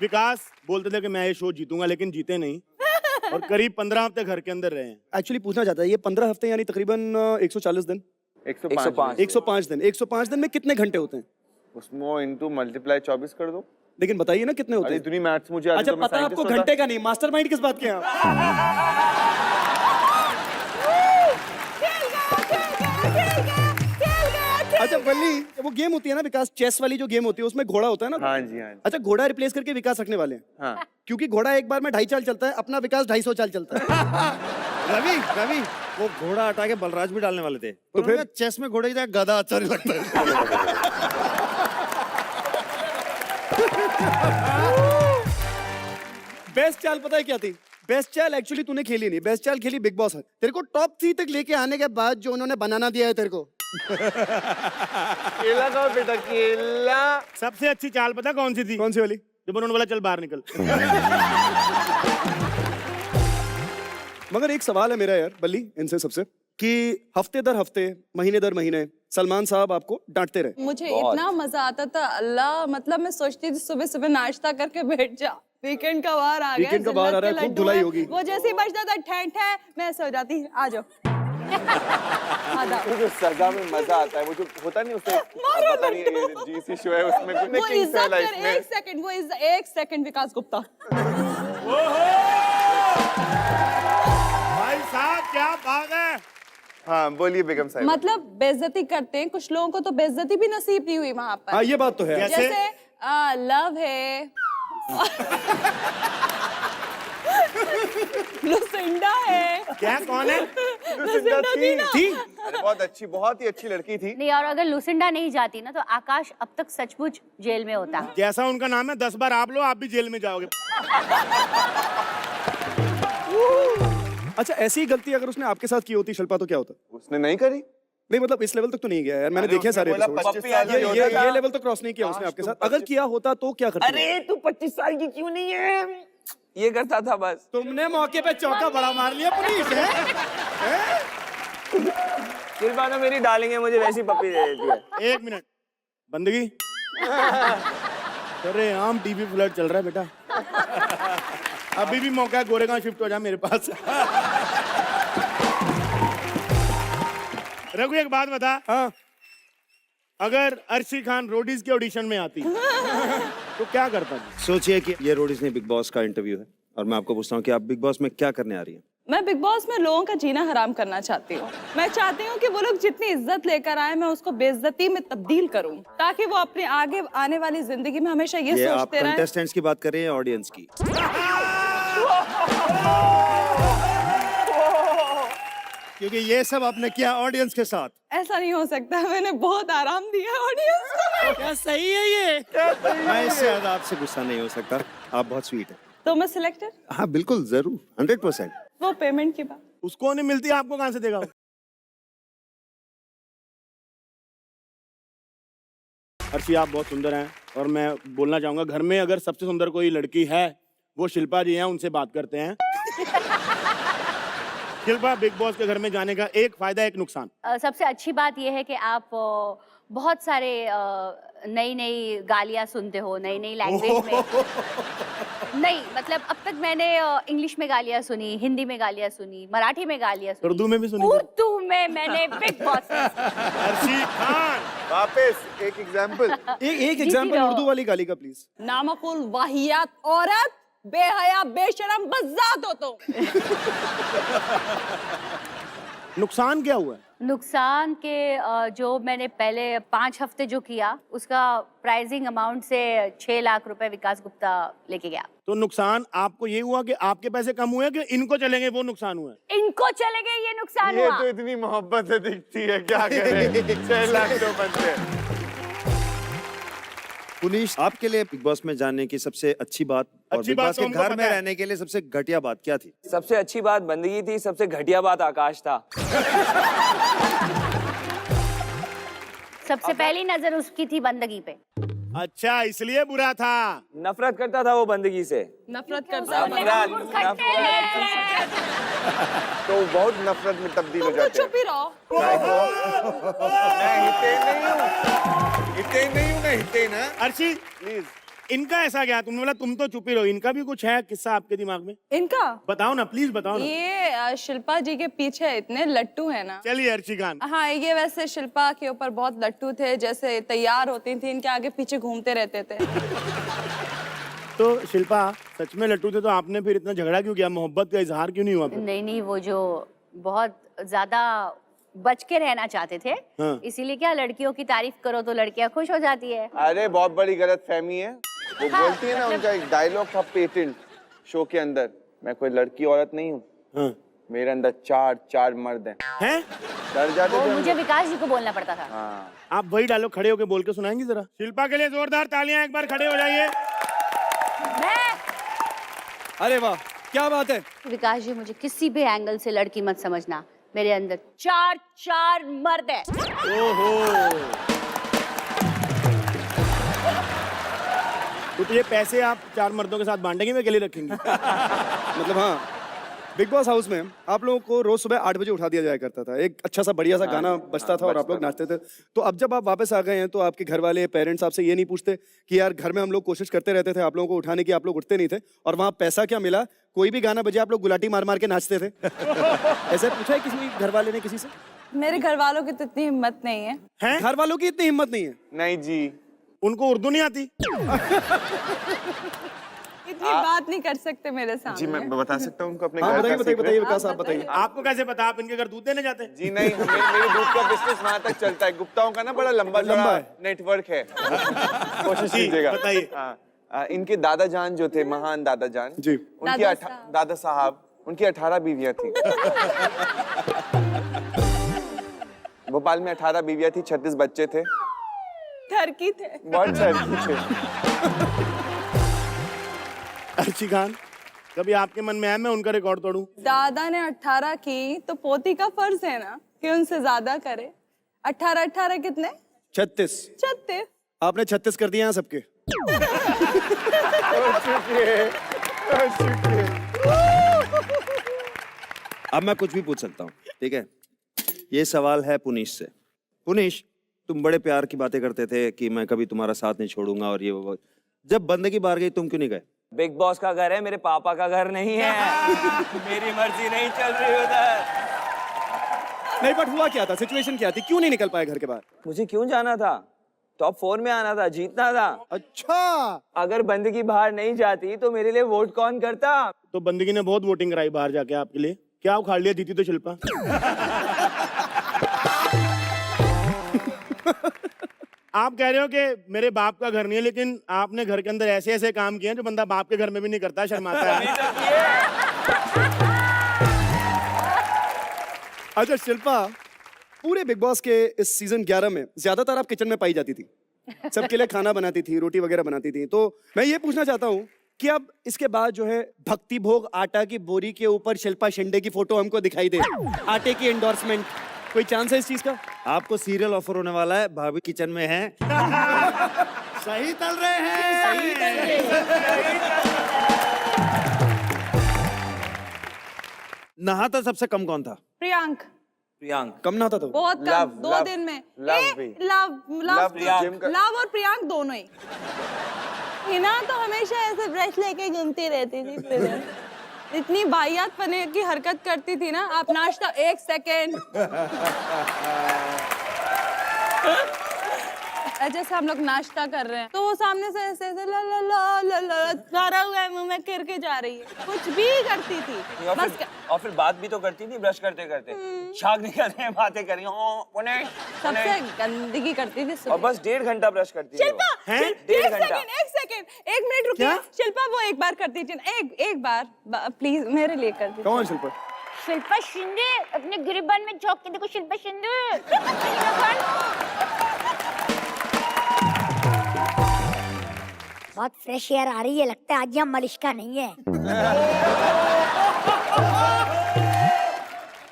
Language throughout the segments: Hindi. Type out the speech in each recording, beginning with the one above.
विकास बोलते थे कि मैं ये शो जीतूंगा, लेकिन जीते नहीं और करीब 15 हफ्ते घर के अंदर रहे हैं। एक्चुअली पूछना चाहता है, ये 15 हफ्ते यानी तकरीबन 140 दिन, 105 दिन, 105 दिन में कितने घंटे होते हैं? उसमें इनटू मल्टीप्लाई 24 कर दो। लेकिन बताइए ना कितने होते अरे हैं? इतनी मैथ्स मुझे आती अच्छा, तो मैं पता है आपको scientist घंटे का नहीं, मास्टरमाइंड किस बात के हैं आप? अच्छा बल्ली, वो गेम होती है ना विकास, चेस वाली जो गेम होती है उसमें घोड़ा होता है ना? हाँ जी, हाँ जी। अच्छा, घोड़ा रिप्लेस करके विकास रखने वाले हैं। हाँ। क्योंकि घोड़ा एक बार में 2.5 चाल चलता है, अपना विकास 250 चाल चलता है। रवि वो घोड़ा हटा के बलराज भी डालने वाले थे, तो फिर चेस में घोड़े की जगह गधा अच्छा नहीं लगता है। बेस्ट चाल पता है क्या थी? बेस्ट चाल एक्चुअली तूने खेली नहीं, बेस्ट चाल खेली बिग बॉस है। तेरे को टॉप 3 तक लेके आने के बाद जो उन्होंने बनाना दिया है तेरे को। केला खाओ बेटा, केला। सबसे अच्छी चाल पता कौन सी थी? कौन सी वाली? जब उन्होंने बोला चल बाहर निकल। मगर एक सवाल है मेरा यार बल्ली इनसे सबसे, कि हफ्ते दर हफ्ते, महीने दर महीने सलमान साहब आपको डांटते रहे। मुझे इतना मजा आता था, अल्लाह, मतलब मैं सोचती थी सुबह सुबह नाश्ता करके बैठ जा, वीकेंड का बाहर आ गया, वीकेंड का बाहर आ रहा है, खूब धुलाई होगी। वो जैसे ही बजता था ठैं ठैं, मैं सो जाती, आ जाओ। वो जो सजा में मजा आता है, वो जो होता नहीं उससे पता नहीं ये जीसी शो है उसमें कितने वो किंग्स है इज्जत लाइफ कर, में। एक सेकंड विकास गुप्ता। भाई साहब क्या बात है। हाँ बोलिए बेगम साहब। मतलब बेइज्जती करते हैं कुछ लोगों को, तो बेइज्जती भी नसीब नहीं हुई वहां पर। हाँ ये बात तो है। जैसे लव है, लुसिंडा है। क्या कौन है? लुसिंडा थी ना? अरे बहुत ही अच्छी लड़की थी। नहीं, और अगर लुसिंडा नहीं जाती ना तो आकाश अब तक सचमुच जेल में होता। जैसा उनका नाम है 10 बार आप लो, आप भी जेल में जाओगे। अच्छा, ऐसी गलती अगर उसने आपके साथ की होती शिल्पा तो क्या होता? उसने नहीं करी। नहीं मतलब इस लेवल तक तो नहीं गया यार, मैंने देखे सारे एपिसोड्स। ये लेवल तो क्रॉस नहीं किया उसने आपके साथ। अगर किया होता तो क्या करता? अरे तू 25 साल की क्यों नहीं है? ये करता था बस। तुमने मौके पे चौका बड़ा मार लिया पुलिस है। शिल्पा तो मेरी डालेंगे, मुझे वैसी पप्पी दे देती है। 1 मिनट बंदगी। अरे आम टीवी फ्लड चल रहा है बेटा। अभी भी मौका है, गोरेगांव शिफ्ट हो जा मेरे पास। रघु एक बात बता। हाँ, अगर अर्शी खान रोडीज के ऑडिशन में आती तो क्या करता? सोचिए कि ये रोडीज ने बिग बॉस का इंटरव्यू है और मैं आपको पूछता हूँ कि आप बिग बॉस में क्या करने आ रही हैं? मैं बिग बॉस में लोगों का जीना हराम करना चाहती हूँ। मैं चाहती हूँ कि वो लोग जितनी इज्जत लेकर आए, मैं उसको बेइज्जती में तब्दील करूँ, ताकि वो अपने आगे आने वाली जिंदगी में हमेशा ये आप सोचते रहें। कंटेस्टेंट्स की बात कर रही हैं, ऑडियंस की? क्योंकि ये सब आपने किया ऑडियंस के साथ। ऐसा नहीं हो सकता, मैंने बहुत आराम दिया ऑडियंस को। क्या सही है ये? मैं इससे ज्यादा आपसे गुस्सा नहीं हो सकता, आप बहुत स्वीट हैं। तो मैं सिलेक्टेड? हाँ बिल्कुल, जरूर, 100%। वो पेमेंट की बात। उसको नहीं मिलती, आपको कहां से देगा? अर्शी आप बहुत सुंदर हैं और मैं बोलना चाहूंगा, घर में अगर सबसे सुंदर कोई लड़की है वो शिल्पा जी हैं, उनसे बात करते हैं। शिल्पा, बिग बॉस के घर में जाने का एक फायदा एक नुकसान। सबसे अच्छी बात यह है कि आप बहुत सारे नई नई गालियाँ सुनते हो, नई नई लैंग्वेज में। नहीं मतलब अब तक मैंने इंग्लिश में गालियाँ सुनी, हिंदी में गालियाँ सुनी, मराठी में गालियाँ सुनी, उर्दू में भी सुनी? उर्दू में मैंने बिग बॉस। अर्शी खान वापस एक एग्जाम्पल। एक एग्जाम्पल उर्दू वाली गाली का प्लीज। नामकुल वाहियात औरत, बेहया बेशरम बज़्ज़ात हो तुम। नुकसान क्या हुआ? नुकसान के जो मैंने पहले 5 हफ्ते जो किया उसका प्राइजिंग अमाउंट से 6 लाख रुपए विकास गुप्ता लेके गया। तो नुकसान आपको ये हुआ कि आपके पैसे कम हुए कि इनको चलेंगे वो नुकसान हुआ? इनको चले गए ये नुकसान ये हुआ। तो इतनी मोहब्बत से दिखती है, क्या करें। 6 लाख तो बनते। पुलिस, आपके लिए बिग बॉस में जाने की सबसे अच्छी बात और अच्छी बिग बात बॉस तो के हमको घर पता में है। रहने के लिए सबसे घटिया बात क्या थी? सबसे अच्छी बात बंदगी थी, सबसे घटिया बात आकाश था। सबसे पहली नजर उसकी थी बंदगी पे। अच्छा, इसलिए बुरा था। नफरत करता था वो बंदगी से। नफरत करता है। तो बहुत नफरत में तब्दील हो तुम तो जाते हैं। चुप ही रहो। मैं हिते नहीं हूँ, हिते नहीं हूँ ना, हिते ना। अर्शी प्लीज इनका ऐसा क्या, तुमने बोला तुम तो चुप ही रहो, इनका भी कुछ है किस्सा आपके दिमाग में? इनका बताओ ना, प्लीज बताओ ना। ये शिल्पा जी के पीछे इतने लट्टू है ना। चलिए अर्शी खान। हाँ, ये वैसे शिल्पा के ऊपर बहुत लट्टू थे, जैसे तैयार होती थी इनके आगे पीछे घूमते रहते थे। तो शिल्पा सच में लट्टू थे तो आपने फिर इतना झगड़ा क्यों किया, मोहब्बत का इजहार क्यों नहीं हुआ फिर? नहीं, वो जो बहुत ज्यादा बच के रहना चाहते थे, हाँ। इसीलिए क्या, लड़कियों की तारीफ करो तो लड़कियां खुश हो जाती है। अरे बहुत बड़ी गलत फहमी है। वो हाँ, बोलती है ना, उनका एक डायलॉग था पेटेंट शो के अंदर, मैं कोई लड़की औरत नहीं हूँ, हाँ। मेरे अंदर चार मर्द हैं। हैं? डर जाते वो थे हम मुझे लोग। विकास जी को बोलना पड़ता था। हाँ। आप वही डायलॉग खड़े होके बोल के सुनाएंगी जरा? शिल्पा के लिए जोरदार तालियां, एक बार खड़े हो जाइए। मैं अरे वाह, क्या बात है। विकास जी, मुझे किसी भी एंगल से लड़की मत समझना, मेरे अंदर चार मर्द है। ओहो, तो ये पैसे आप 4 मर्दों के साथ बांटेंगे या अकेले रखेंगे? मतलब हाँ, बिग बॉस हाउस में आप लोगों को रोज सुबह 8 बजे उठा दिया जाया करता था, एक अच्छा सा बढ़िया सा गाना बजता था और आप लोग नाचते थे। तो अब जब आप वापस आ गए हैं तो आपके घर वाले पेरेंट्स आपसे ये नहीं पूछते कि यार घर में हम लोग कोशिश करते रहते थे आप लोगों को उठाने की, आप लोग उठते नहीं थे और वहाँ पैसा क्या मिला, कोई भी गाना बजे आप लोग गुलाटी मार मार के नाचते थे? ऐसे पूछा है किसी घर वाले ने किसी से? मेरे घर वालों की तो इतनी हिम्मत नहीं है। हैं? घर वालों की इतनी हिम्मत नहीं है? नहीं जी, उनको उर्दू नहीं आती? इतनी बात नहीं कर सकते मेरे जी सामने। मैं बता सकता हूँ उनको अपने हाँ घर बताइए का बताइए secret? बताइए विकास, आप बताइए। आपको कैसे पता, आप इनके घर दूध देने जाते हैं? जी नहीं, मेरे दूध का बिजनेस वहाँ तक चलता है। गुप्ताओं का ना बड़ा लंबा है। नेटवर्क है। कोशिश जी, कीजिएगा। बताइए। इनके दादा जान जो थे, महान दादा जान जी। उनकी दादा साहब, उनकी 18 बीवियां थी। भोपाल में 18 बीवियां थी, 36 बच्चे थे, ठरकी थे। बहुत सारे थे। अर्शी खान, कभी आपके मन में है मैं उनका रिकॉर्ड तोड़ूं? दादा ने 18 की तो पोती का फर्ज है ना कि उनसे ज्यादा करे। 18 कितने? 36। 36। आपने 36 कर दिया सबके। अब मैं कुछ भी पूछ सकता हूँ, ठीक है? ये सवाल है पुनीश से। पुनीश, तुम बड़े प्यार की बातें करते थे कि मैं कभी तुम्हारा साथ नहीं छोड़ूंगा और ये वो। जब बंदगी बार गई तुम क्यों नहीं गए? बिग बॉस का घर है, मेरे पापा का घर नहीं है। मेरी मर्जी नहीं चल रही उधर। नहीं, बट हुआ क्या था, सिचुएशन क्या थी, क्यों नहीं निकल पाए घर के बाहर? मुझे क्यों जाना था? टॉप 4 में आना था, जीतना था। अच्छा, अगर बंदगी बाहर नहीं जाती तो मेरे लिए वोट कौन करता? तो बंदगी ने बहुत वोटिंग कराई बाहर जाके आपके लिए। क्या उखाड़ लिया, जीती तो शिल्पा। आप कह रहे हो कि मेरे बाप का घर नहीं है, लेकिन आपने घर के अंदर ऐसे ऐसे काम किए हैं जो बंदा बाप के घर में भी नहीं करता, शर्माता है। अच्छा शिल्पा, पूरे बिग बॉस के इस सीजन 11 में ज्यादातर आप किचन में पाई जाती थी, सबके लिए खाना बनाती थी, रोटी वगैरह बनाती थी। तो मैं ये पूछना चाहता हूँ कि अब इसके बाद जो है भक्ति भोग आटा की बोरी के ऊपर शिल्पा शिंदे की फोटो हमको दिखाई दे, आटे की एंडोर्समेंट, कोई चांस है इस चीज का? आपको सीरियल ऑफर होने वाला है, भाभी किचन में है। सही तल रहे हैं। नहाता सबसे कम कौन था? प्रियांक। प्रियांक। कम ना था तो बहुत कम, लव, 2 लव, दिन में। लव भी। लव जिम का- लव और प्रियांक दोनों ही। हिना तो हमेशा ऐसे ब्रश लेके घूमती रहती थी पूरे दिन। इतनी वाहियात पने की हरकत करती थी ना। आप नाश्ता, 1 सेकेंड। जैसे हम लोग नाश्ता कर रहे हैं तो वो सामने से ऐसे ऐसे ला ला ला ला ला खारा हुआ है मुंह में गिर के जा रही है, कुछ भी करती थी। बस और फिर बात भी तो करती थी ब्रश करते करते। शाक नहीं कर रहे हैं, बातें कर रही हैं। सबसे गंदगी करती थी और सुबह। बस 1.5 घंटा ब्रश करती है वो। शिल्पा, हैं? 1.5 घंटा। 1 सेकेंड, 1 मिनट रुकिए। शिल्पा वो एक बार करती थी ना, एक बार प्लीज मेरे लिए कर दीजिए। कौन शिल्पा? शिल्पा शिंदे, अपने गिरिबान में चौक के देखो, शिल्पा शिंदे। बहुत फ्रेश एयर आ रही है, लगता है आज यहाँ मलिश्का नहीं है।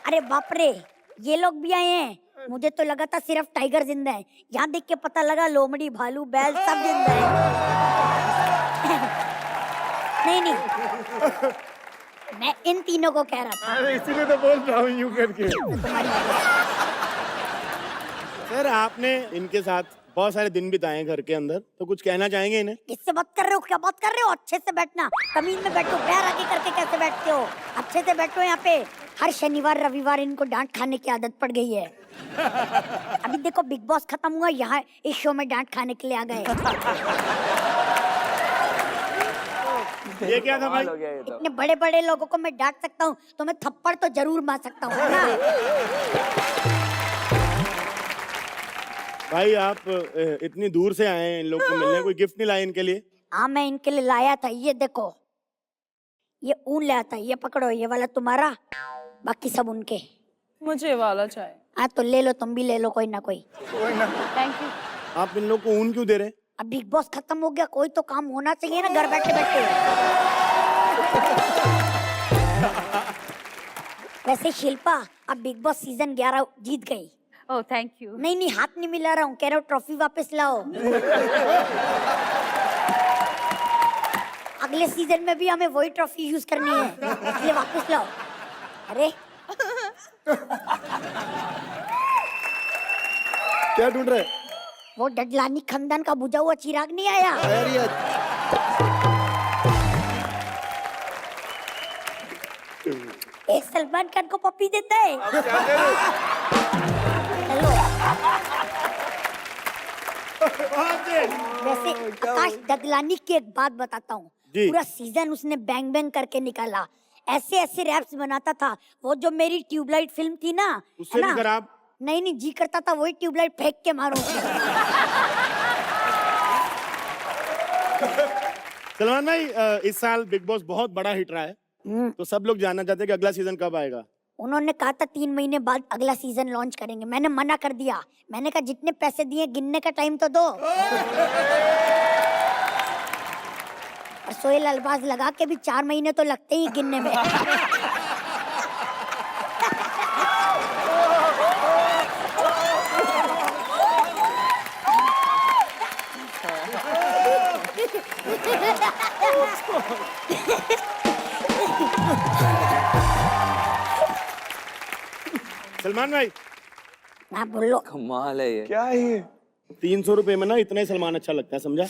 अरे बाप रे, ये लोग भी आए हैं। मुझे तो लगा था सिर्फ टाइगर जिंदा है, यहाँ देख के पता लगा लोमड़ी, भालू, बैल सब जिंदा है। नहीं नहीं, मैं इन तीनों को कह रहा था। अरे इसीलिए तो बोल रहा हूँ यूं करके। तुम्हारी वजह से। सर आपने इनके साथ बहुत सारे दिन बिताए हैं घर के अंदर, तो कुछ कहना चाहेंगे इन्हें? किससे बात कर रहे हो, क्या बात कर रहे हो? अच्छे से बैठना, कमीज में बैठो, पैर आगे करके कैसे बैठते हो? अच्छे से बैठो यहाँ पे। हर शनिवार रविवार इनको डांट खाने की आदत पड़ गई है। अभी देखो बिग बॉस खत्म हुआ, यहाँ इस शो में डांट खाने के लिए आ गए। ये क्या था भाई? हो गया ये तो। इतने बड़े बड़े लोगों को मैं डांट सकता हूँ, तो मैं थप्पड़ तो जरूर मार सकता हूँ ना। भाई आप इतनी दूर से आए हैं इन लोग को मिलने, कोई गिफ्ट नहीं लाए इनके लिए? हाँ मैं इनके लिए लाया था, ये देखो, ये ऊन लाया था, ये पकड़ो, ये वाला तुम्हारा, बाकी सब उनके। मुझे वाला चाहिए। हाँ तो ले लो, तुम भी ले लो कोई ना कोई। Thank you. आप इन लोग को ऊन क्यों दे रहे हैं? अब बिग बॉस खत्म हो गया, कोई तो काम होना चाहिए ना घर बैठे बैठे। वैसे शिल्पा, अब बिग बॉस सीजन 11 जीत गई। Oh thank you. नहीं नहीं, हाथ नहीं मिला रहा हूँ, कह रहा हूँ ट्रॉफी वापस लाओ। अगले सीजन में भी हमें वही ट्रॉफी यूज करनी है, इसलिए वापस लाओ। अरे क्या ढूंढ रहे? वो डडलानी खानदान का बुझा हुआ चिराग नहीं आया? एक सलमान खान को पप्पी देता है। हेलो। वैसे आकाश डडलानी की एक बात बताता हूँ, जी। पूरा सीजन उसने बैंग बैंग करके निकाला, ऐसे ऐसे रैप्स बनाता था। वो जो मेरी ट्यूबलाइट फिल्म थी ना, उससे भी खराब? नहीं नहीं, जी करता था वही ट्यूबलाइट फेंक के मारो उसे। सलमान भाई, इस साल बिग बॉस बहुत बड़ा हिट रहा है, तो सब लोग जानना चाहते हैं कि अगला सीजन कब आएगा? उन्होंने कहा था 3 महीने बाद अगला सीजन लॉन्च करेंगे, मैंने मना कर दिया। मैंने कहा जितने पैसे दिए गिनने का टाइम तो दो। और सोहेल अल्फाज लगा के भी 4 महीने तो लगते ही गिनने में। सलमान भाई, हाँ बोलो। कमाल है ये। क्या है ये? 300 रुपए में ना इतना ही सलमान अच्छा लगता है, समझा?